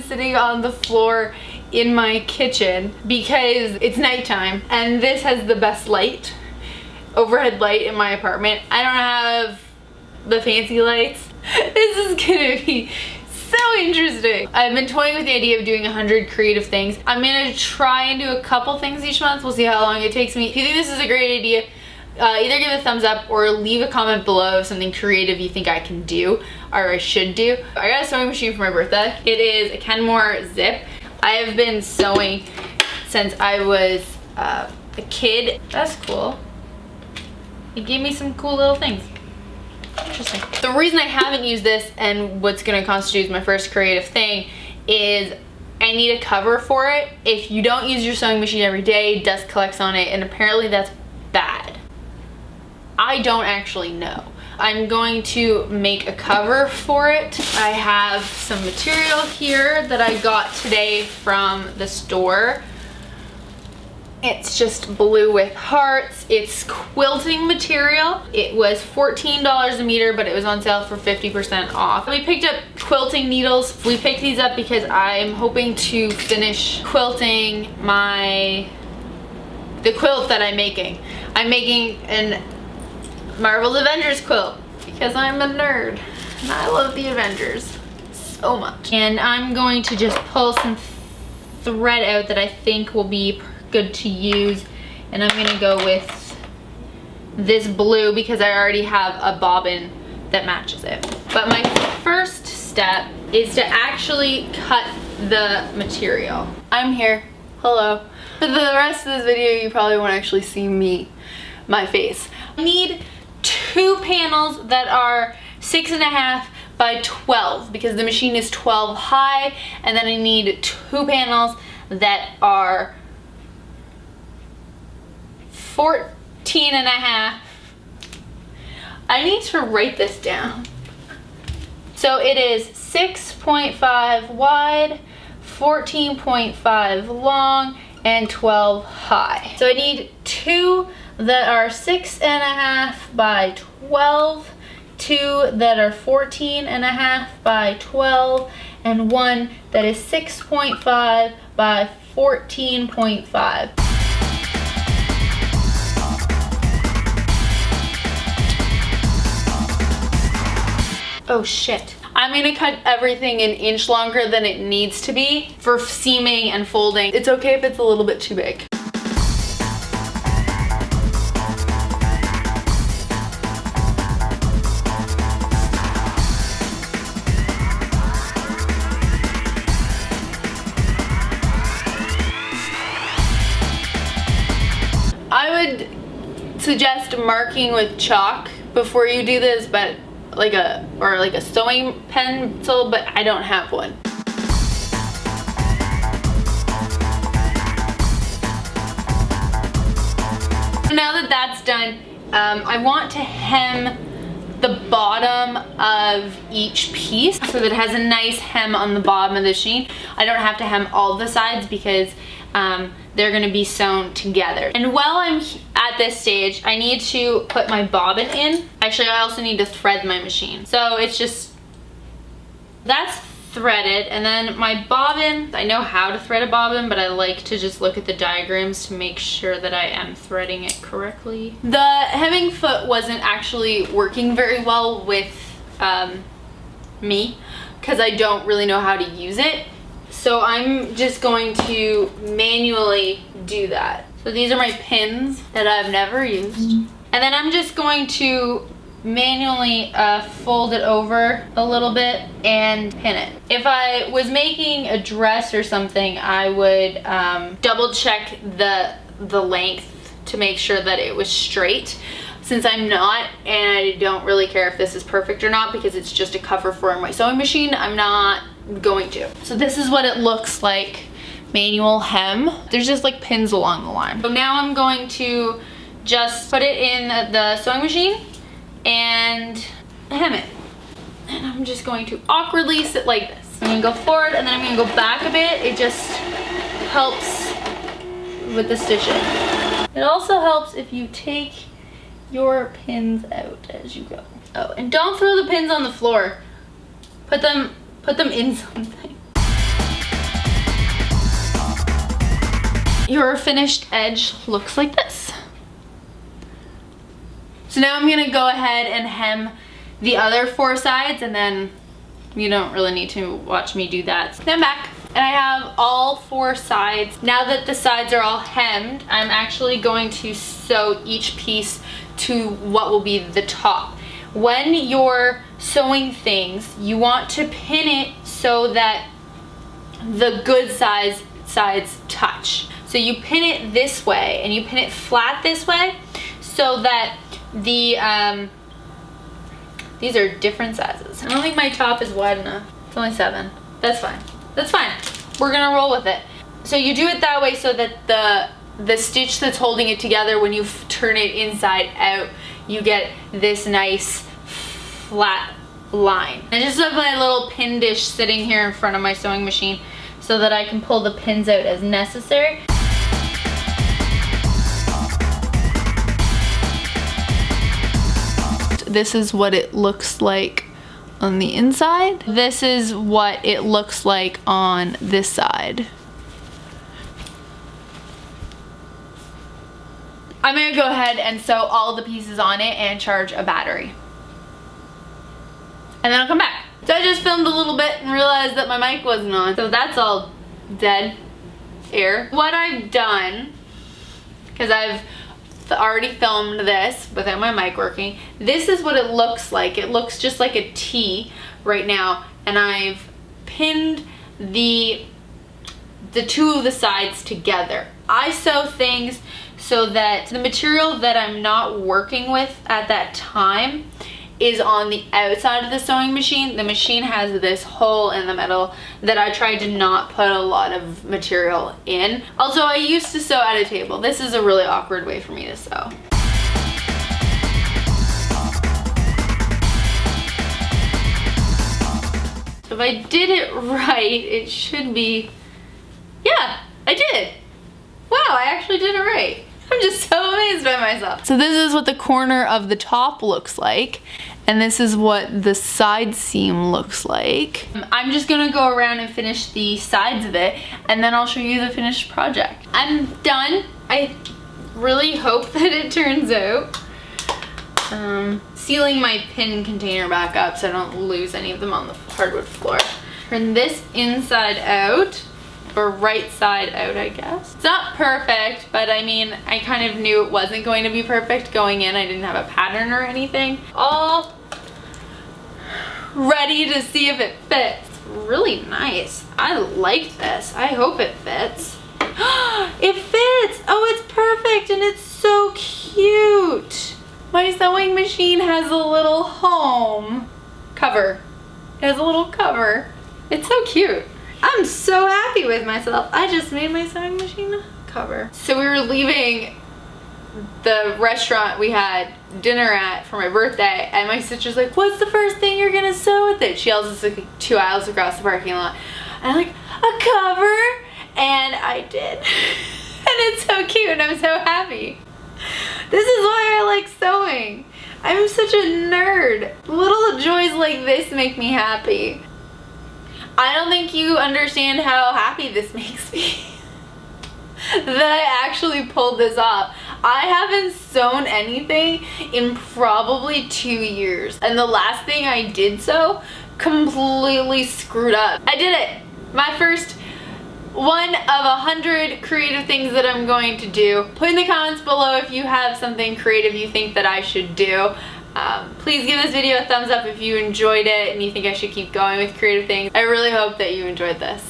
sitting on the floor in my kitchen because it's nighttime and this has the best light, overhead light in my apartment. I don't have the fancy lights. This is gonna be so interesting. I've been toying with the idea of doing 100 creative things. I'm gonna try and do a couple things each month. We'll see how long it takes me. If you think this is a great idea, either give a thumbs up or leave a comment below of something creative you think I can do or I should do. I got a sewing machine for my birthday. It is a Kenmore Zip. I have been sewing since I was a kid. That's cool. It gave me some cool little things. Interesting. The reason I haven't used this and what's gonna constitute my first creative thing is I need a cover for it. If you don't use your sewing machine every day, dust collects on it, and apparently that's bad. I don't actually know. I'm going to make a cover for it. I have some material here that I got today from the store. It's just blue with hearts. It's quilting material. It was $14 a meter, but it was on sale for 50% off. We picked up quilting needles. We picked these up because I'm hoping to finish quilting the quilt that I'm making. I'm making an Marvel's Avengers quilt because I'm a nerd and I love the Avengers so much. And I'm going to just pull some thread out that I think will be good to use, and I'm gonna go with this blue because I already have a bobbin that matches it. But my first step is to actually cut the material. I'm here. Hello. For the rest of this video you probably won't actually see my face. I need 2 panels that are 6.5 by 12 because the machine is 12 high, and then I need 2 panels that are 14.5. I need to write this down. So it is 6.5 wide, 14.5 long, and 12 high. So I need 2 that are 6.5 by 12, 2 that are 14.5 by 12, and 1 that is 6.5 by 14.5. Oh shit. I'm gonna cut everything an inch longer than it needs to be for seaming and folding. It's okay if it's a little bit too big. I would suggest marking with chalk before you do this, but like a sewing pencil, but I don't have one. Now that that's done, I want to hem the bottom of each piece so that it has a nice hem on the bottom of the machine. I don't have to hem all the sides because they're gonna be sewn together. And while I'm at this stage, I need to put my bobbin in. Actually, I also need to thread my machine. So it's just, that's threaded. And then my bobbin, I know how to thread a bobbin, but I like to just look at the diagrams to make sure that I am threading it correctly. The hemming foot wasn't actually working very well with me because I don't really know how to use it. So I'm just going to manually do that. So these are my pins that I've never used. And then I'm just going to manually fold it over a little bit and pin it. If I was making a dress or something, I would double check the length to make sure that it was straight. Since I'm not, and I don't really care if this is perfect or not because it's just a cover for my sewing machine, I'm not going to. So this is what it looks like, manual hem. There's just like pins along the line. So now I'm going to just put it in the sewing machine and hem it. And I'm just going to awkwardly sit like this. I'm gonna go forward and then I'm gonna go back a bit. It just helps with the stitching. It also helps if you take your pins out as you go. Oh, and don't throw the pins on the floor. Put them in something. your finished edge looks like this. So now I'm gonna go ahead and hem the other 4 sides, and then you don't really need to watch me do that. Then I'm back, and I have all 4 sides. Now that the sides are all hemmed, I'm actually going to sew each piece to what will be the top. When you're sewing things, you want to pin it so that the good sides touch. So you pin it this way, and you pin it flat this way, so that the these are different sizes. I don't think my top is wide enough. It's only 7. That's fine. That's fine. We're gonna roll with it. So you do it that way so that the stitch that's holding it together, when you turn it inside out, you get this nice flat line. I just have my little pin dish sitting here in front of my sewing machine so that I can pull the pins out as necessary. This is what it looks like on the inside. This is what it looks like on this side. I'm gonna go ahead and sew all the pieces on it and charge a battery. And then I'll come back. So I just filmed a little bit and realized that my mic wasn't on. So that's all dead air. What I've done, because I've already filmed this without my mic working, this is what it looks like. It looks just like a T right now, and I've pinned the 2 of the sides together. I sew things so that the material that I'm not working with at that time is on the outside of the sewing machine. The machine has this hole in the middle that I tried to not put a lot of material in. Also, I used to sew at a table. This is a really awkward way for me to sew. So if I did it right, it should be, yeah, I did. Wow, I actually did it right. I'm just so amazed by myself. So this is what the corner of the top looks like, and this is what the side seam looks like. I'm just gonna go around and finish the sides of it, and then I'll show you the finished project. I'm done. I really hope that it turns out. Sealing my pin container back up so I don't lose any of them on the hardwood floor. Turn this inside out, or right side out, I guess. It's not perfect, but I mean, I kind of knew it wasn't going to be perfect going in. I didn't have a pattern or anything. All ready to see if it fits. Really nice. I like this. I hope it fits. It fits! Oh, it's perfect, and it's so cute. My sewing machine has a little home cover. It has a little cover. It's so cute. I'm so happy with myself. I just made my sewing machine cover. So we were leaving the restaurant we had dinner at for my birthday, and my sister's like, what's the first thing you're gonna sew with it? She yells us like 2 aisles across the parking lot. And I'm like, a cover? And I did. And it's so cute, and I'm so happy. This is why I like sewing. I'm such a nerd. Little joys like this make me happy. I don't think you understand how happy this makes me that I actually pulled this off. I haven't sewn anything in probably 2 years, and the last thing I did sew completely screwed up. I did it. My first one of 100 creative things that I'm going to do. Put in the comments below if you have something creative you think that I should do. Please give this video a thumbs up if you enjoyed it and you think I should keep going with creative things. I really hope that you enjoyed this.